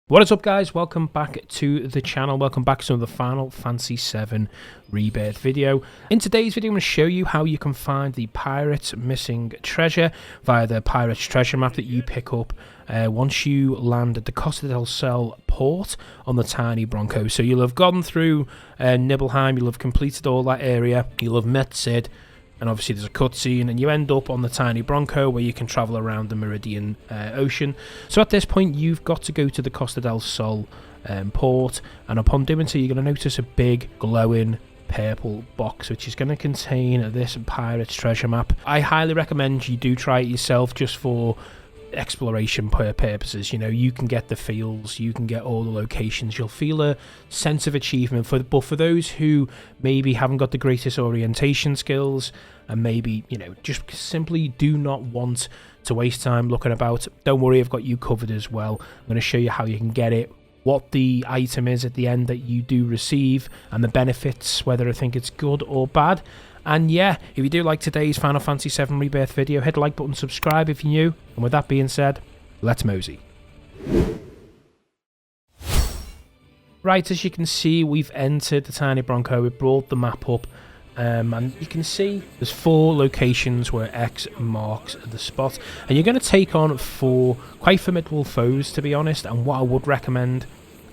What is up, guys? Welcome back to the channel. Welcome back to the Final Fantasy 7 Rebirth video. In today's video, I'm going to show you how you can find the Pirate's Missing Treasure via the Pirate's Treasure map that you pick up once you land at the Costa del Sol port on the Tiny Bronco. So you'll have gone through Nibelheim, you'll have completed all that area, you'll have met Cid, and obviously there's a cutscene, and you end up on the Tiny Bronco where you can travel around the Meridian Ocean. So at this point, you've got to go to the Costa del Sol port, and upon doing so, you're going to notice a big glowing purple box which is going to contain this Pirate's Treasure map. I highly recommend you do try it yourself just for exploration purposes. You know, you can get the feels, you can get all the locations, you'll feel a sense of achievement. But for those who maybe haven't got the greatest orientation skills and maybe, you know, just simply do not want to waste time looking about, don't worry, I've got you covered as well. I'm going to show you how you can get it, what the item is at the end that you do receive, and the benefits, whether I think it's good or bad. And yeah, if you do like today's Final Fantasy 7 Rebirth video, hit the like button, subscribe if you're new, and with that being said, let's mosey. Right, as you can see, we've entered the Tiny Bronco, we brought the map up, and you can see there's 4 locations where X marks the spot, and you're going to take on 4 quite formidable foes, to be honest. And what I would recommend,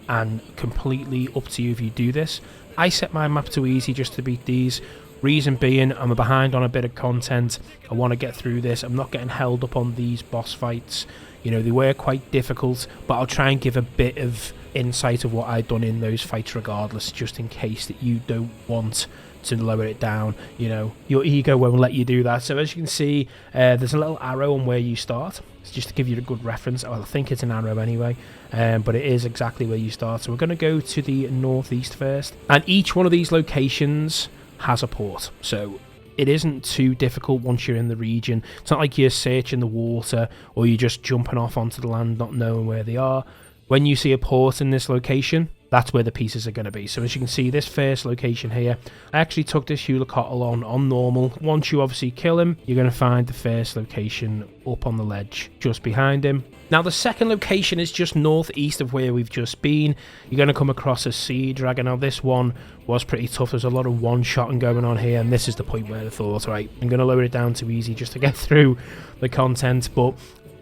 and completely up to you if you do this, I set my map to easy just to beat these. Reason being, I'm behind on a bit of content. I want to get through this. I'm not getting held up on these boss fights. You know, they were quite difficult, but I'll try and give a bit of insight of what I've done in those fights regardless, just in case that you don't want to lower it down. You know, your ego won't let you do that. So as you can see, there's a little arrow on where you start. It's just to give you a good reference. Well, I think it's an arrow anyway, but it is exactly where you start. So we're going to go to the northeast first, and each one of these locations has a port, so it isn't too difficult once you're in the region. It's not like you're searching the water or you're just jumping off onto the land not knowing where they are. When you see a port in this location, that's where the pieces are going to be. So as you can see, this first location here, I actually took this Hulicotl on normal. Once you obviously kill him, you're going to find the first location up on the ledge just behind him. Now the second location is just northeast of where we've just been. You're going to come across a sea dragon. Now this one was pretty tough. There's a lot of one-shotting going on here, and this is the point where I thought, right, I'm going to lower it down to easy just to get through the content. But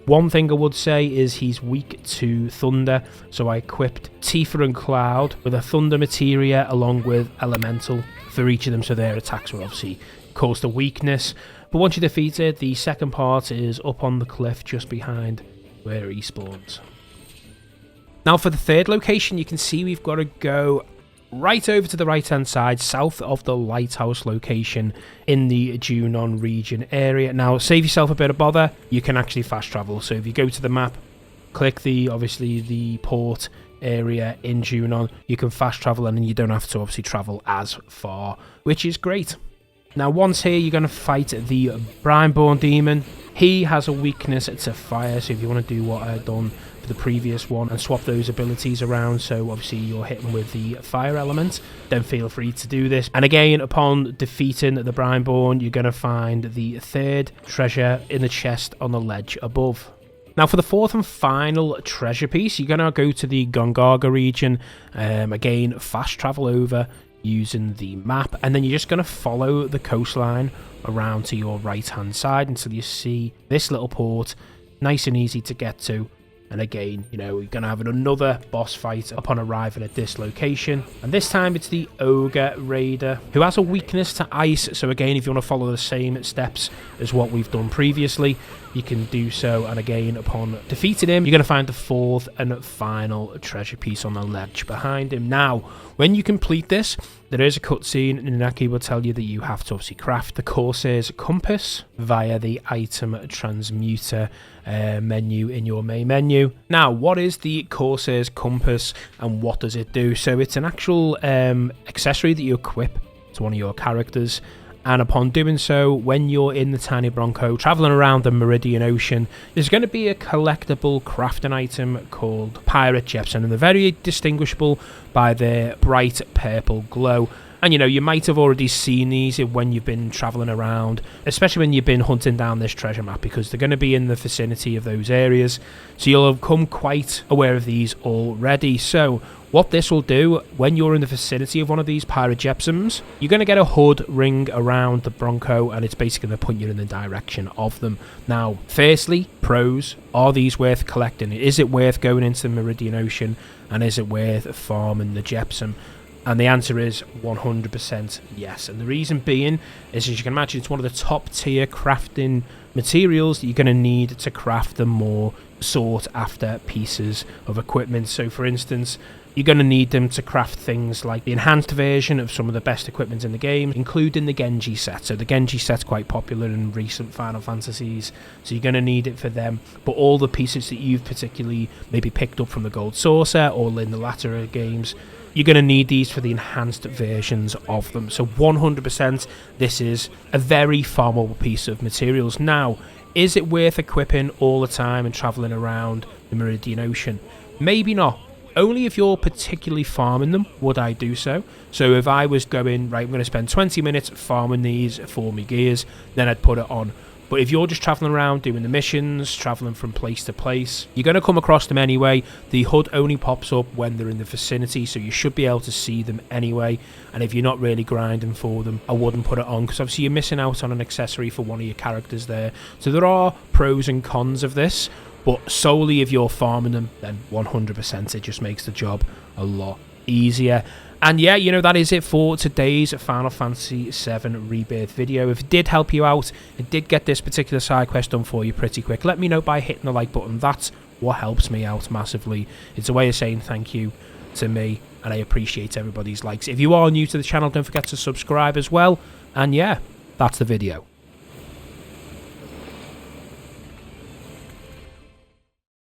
one thing I would say is he's weak to thunder, so I equipped Tifa and Cloud with a thunder materia along with elemental for each of them, so their attacks will obviously cause the weakness. But once you defeat it, the second part is up on the cliff just behind where he spawns. Now for the third location, you can see we've got to go right over to the right hand side, south of the lighthouse location in the Junon region area. Now save yourself a bit of bother, you can actually fast travel. So if you go to the map, click obviously the port area in Junon, you can fast travel, and then you don't have to obviously travel as far, which is great. Now once here, you're going to fight the Brineborn demon. He has a weakness to fire, so if you want to do what I've done for the previous one and swap those abilities around, so obviously you're hitting with the fire element, then feel free to do this. And again, upon defeating the Brineborn, you're going to find the third treasure in the chest on the ledge above. Now for the fourth and final treasure piece, you're going to go to the Gongaga region. Again, fast travel over using the map, and then you're just going to follow the coastline around to your right hand side until you see this little port, nice and easy to get to. And again, you know, you're going to have another boss fight upon arriving at this location, and this time it's the Ogre Raider, who has a weakness to ice. So again, if you want to follow the same steps as what we've done previously, you can do so. And again, upon defeating him, you're going to find the fourth and final treasure piece on the ledge behind him. Now, when you complete this, there is a cutscene, and Inaki will tell you that you have to obviously craft the Corsair's compass via the item transmuter menu in your main menu. Now, what is the Corsair's compass and what does it do? So it's an actual accessory that you equip to one of your characters, and upon doing so, when you're in the Tiny Bronco traveling around the Meridian Ocean, there's going to be a collectible crafting item called Pirate Jepson, and they're very distinguishable by their bright purple glow. And, you know, you might have already seen these when you've been traveling around, especially when you've been hunting down this treasure map, because they're going to be in the vicinity of those areas. So you'll have come quite aware of these already. So what this will do, when you're in the vicinity of one of these pirate gypsums, you're going to get a HUD ring around the Bronco, and it's basically going to point you in the direction of them. Now, firstly, pros, are these worth collecting? Is it worth going into the Meridian Ocean, and is it worth farming the gypsum? And the answer is 100% yes. And the reason being is, as you can imagine, it's one of the top tier crafting materials that you're going to need to craft the more sought after pieces of equipment. So for instance, you're going to need them to craft things like the enhanced version of some of the best equipment in the game, including the Genji set. So the Genji set's quite popular in recent Final Fantasies, so you're going to need it for them. But all the pieces that you've particularly maybe picked up from the Gold Saucer or in the latter games, you're going to need these for the enhanced versions of them. So 100% this is a very farmable piece of materials. Now, is it worth equipping all the time and travelling around the Meridian Ocean? Maybe not. Only if you're particularly farming them would I do so. So if I was going, right, I'm going to spend 20 minutes farming these for me gears, then I'd put it on. But if you're just travelling around doing the missions, travelling from place to place, you're going to come across them anyway. The HUD only pops up when they're in the vicinity, so you should be able to see them anyway. And if you're not really grinding for them, I wouldn't put it on, because obviously you're missing out on an accessory for one of your characters there. So there are pros and cons of this, but solely if you're farming them, then 100% it just makes the job a lot easier. And yeah, you know, that is it for today's Final Fantasy 7 Rebirth video. If it did help you out, it did get this particular side quest done for you pretty quick, let me know by hitting the like button. That's what helps me out massively. It's a way of saying thank you to me, and I appreciate everybody's likes. If you are new to the channel, don't forget to subscribe as well. And yeah, that's the video.